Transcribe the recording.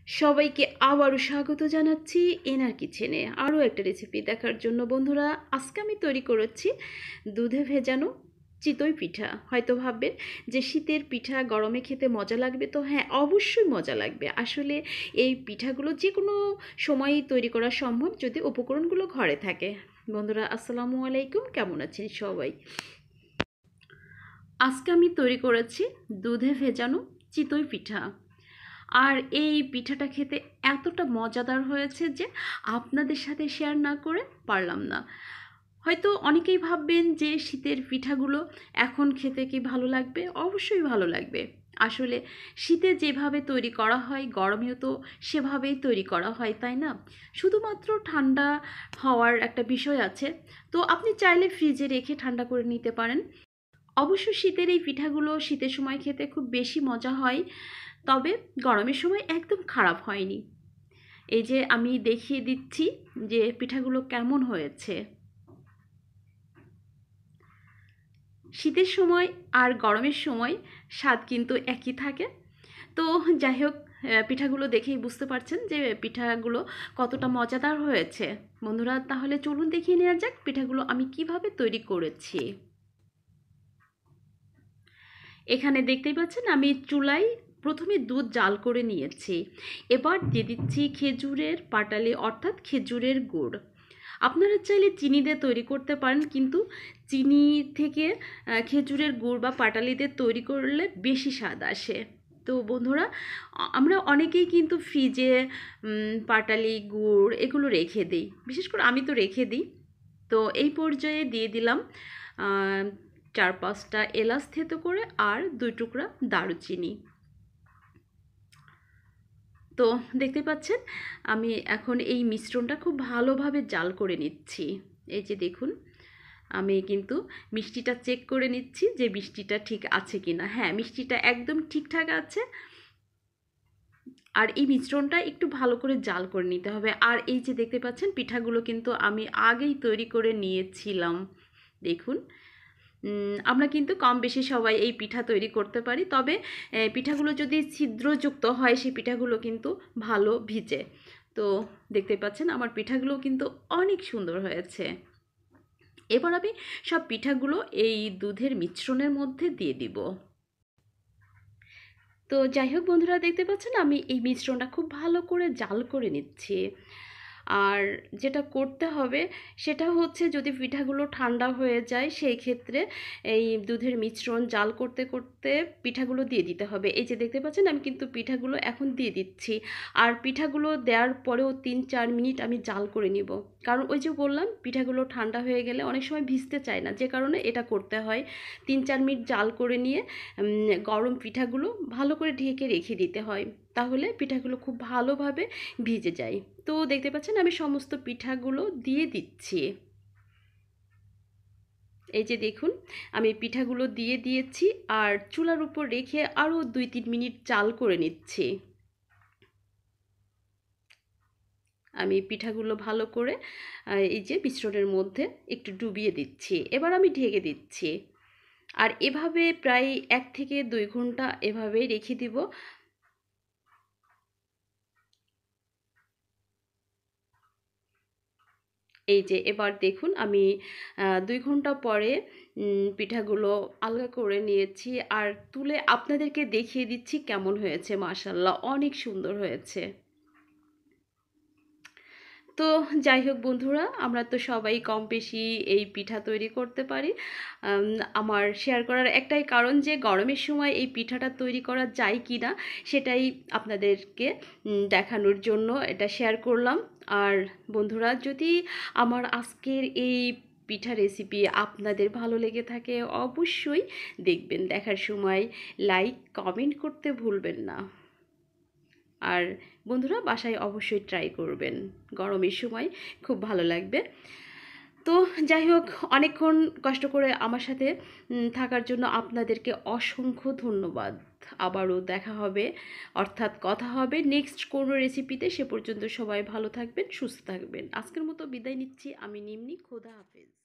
সবাইকে আবারও স্বাগত জানাচ্ছি এনার কিচেনে আরও একটা রেসিপি দেখার জন্য। বন্ধুরা, আজকে আমি তৈরি করেছি দুধে ভেজানো চিতই পিঠা। হয়তো ভাববেন যে শীতের পিঠা গরমে খেতে মজা লাগবে, তো হ্যাঁ, অবশ্যই মজা লাগবে। আসলে এই পিঠাগুলো যে কোনো সময়ই তৈরি করা সম্ভব যদি উপকরণগুলো ঘরে থাকে। বন্ধুরা, আসসালামু আলাইকুম, কেমন আছেন সবাই? আজকে আমি তৈরি করেছি দুধে ভেজানো চিতই পিঠা। আর এই পিঠাটা খেতে এতটা মজাদার হয়েছে যে আপনাদের সাথে শেয়ার না করে পারলাম না। হয়তো অনেকেই ভাববেন যে শীতের পিঠাগুলো এখন খেতে কি ভালো লাগবে? অবশ্যই ভালো লাগবে। আসলে শীতে যেভাবে তৈরি করা হয় গরমেও তো সেভাবেই তৈরি করা হয়, তাই না? শুধুমাত্র ঠান্ডা হওয়ার একটা বিষয় আছে, তো আপনি চাইলে ফ্রিজে রেখে ঠান্ডা করে নিতে পারেন। অবশ্য শীতের এই পিঠাগুলো শীতের সময় খেতে খুব বেশি মজা হয়, তবে গরমের সময় একদম খারাপ হয়নি। এই যে আমি দেখিয়ে দিচ্ছি যে পিঠাগুলো কেমন হয়েছে। শীতের সময় আর গরমের সময় স্বাদ কিন্তু একই থাকে। তো যাই হোক, পিঠাগুলো দেখেই বুঝতে পারছেন যে পিঠাগুলো কতটা মজাদার হয়েছে। বন্ধুরা, তাহলে চলুন দেখিয়ে নেওয়া যাক পিঠাগুলো আমি কিভাবে তৈরি করেছি। এখানে দেখতেই পাচ্ছেন আমি চুলায় প্রথমে দুধ জাল করে নিয়েছি। এবার দিয়ে দিচ্ছি খেজুরের পাটালি অর্থাৎ খেজুরের গুড়। আপনারা চাইলে চিনি দিয়ে তৈরি করতে পারেন, কিন্তু চিনি থেকে খেজুরের গুড় বা পাটালি দিয়ে তৈরি করলে বেশি স্বাদ আসে। তো বন্ধুরা, আমরা অনেকেই কিন্তু ফ্রিজে পাটালি গুড় এগুলো রেখে দিই, বিশেষ করে আমি তো রেখে দিই। তো এই পর্যায়ে দিয়ে দিলাম 4-5টা এলাচ থেতো করে আর 2 টুকরা দারুচিনি। তো দেখতে পাচ্ছেন আমি এখন এই মিশ্রণটা খুব ভালোভাবে জাল করে নিচ্ছি। এই যে দেখুন, আমি কিন্তু মিষ্টিটা চেক করে নিচ্ছি যে মিষ্টিটা ঠিক আছে কিনা। হ্যাঁ, মিষ্টিটা একদম ঠিকঠাক আছে। আর এই মিশ্রণটা একটু ভালো করে জাল করে নিতে হবে। আর এই যে দেখতে পাচ্ছেন পিঠাগুলো কিন্তু আমি আগেই তৈরি করে নিয়েছিলাম। দেখুন, আমরা কিন্তু কম বেশি সবাই এই পিঠা তৈরি করতে পারি, তবে পিঠাগুলো যদি ছিদ্রযুক্ত হয় সেই পিঠাগুলো কিন্তু ভালো ভিজে। তো দেখতে পাচ্ছেন আমার পিঠাগুলো কিন্তু অনেক সুন্দর হয়েছে। এবার আমি সব পিঠাগুলো এই দুধের মিশ্রণের মধ্যে দিয়ে দিব। তো যাই হোক বন্ধুরা, দেখতে পাচ্ছেন আমি এই মিশ্রণটা খুব ভালো করে জাল করে নিচ্ছি। আর যেটা করতে হবে সেটা হচ্ছে, যদি পিঠাগুলো ঠান্ডা হয়ে যায় সেই ক্ষেত্রে এই দুধের মিশ্রণ জাল করতে করতে পিঠাগুলো দিয়ে দিতে হবে। এই যে দেখতে পাচ্ছেন আমি কিন্তু পিঠাগুলো এখন দিয়ে দিচ্ছি। আর পিঠাগুলো দেওয়ার পরেও 3-4 মিনিট আমি জাল করে নিব, কারণ ওই যে বললাম পিঠাগুলো ঠান্ডা হয়ে গেলে অনেক সময় ভিজতে চায় না, যে কারণে এটা করতে হয়। 3-4 মিনিট জাল করে নিয়ে গরম পিঠাগুলো ভালো করে ঢেকে রেখে দিতে হয়, তাহলে পিঠাগুলো খুব ভালোভাবে ভিজে যায়। তো দেখতে পাচ্ছেন আমি সমস্ত পিঠাগুলো দিয়ে দিচ্ছি। এই যে দেখুন, আমি পিঠাগুলো দিয়ে দিয়েছি আর চুলার উপর রেখে আরও 2-3 মিনিট জাল করে নিচ্ছি। আমি পিঠাগুলো ভালো করে এই যে মিশ্রণের মধ্যে একটু ডুবিয়ে দিচ্ছি। এবার আমি ঢেকে দিচ্ছি। আর এভাবে প্রায় 1 থেকে 2 ঘন্টা এভাবেই রেখে দিব। এই যে এবার দেখুন আমি 2 ঘন্টা পরে পিঠাগুলো আলগা করে নিয়েছি আর তুলে আপনাদেরকে দেখিয়ে দিচ্ছি কেমন হয়েছে। মাশাআল্লাহ, অনেক সুন্দর হয়েছে। তো যাই হোক বন্ধুরা, আমরা তো সবাই কম বেশি এই পিঠা তৈরি করতে পারি। আমার শেয়ার করার একটাই কারণ যে গরমের সময় এই পিঠাটা তৈরি করা যায় কি না সেটাই আপনাদেরকে দেখানোর জন্য এটা শেয়ার করলাম। আর বন্ধুরা, যদি আমার আজকের এই পিঠা রেসিপি আপনাদের ভালো লেগে থাকে অবশ্যই দেখবেন, দেখার সময় লাইক কমেন্ট করতে ভুলবেন না। আর বন্ধুরা, বাসায় অবশ্যই ট্রাই করবেন, গরমের সময় খুব ভালো লাগবে। তো যাই হোক, অনেকক্ষণ কষ্ট করে আমার সাথে থাকার জন্য আপনাদেরকে অসংখ্য ধন্যবাদ। আবারও দেখা হবে, অর্থাৎ কথা হবে নেক্সট কোনো রেসিপিতে। সে পর্যন্ত সবাই ভালো থাকবেন, সুস্থ থাকবেন। আজকের মতো বিদায় নিচ্ছি আমি নিম্নি। খোদা হাফেজ।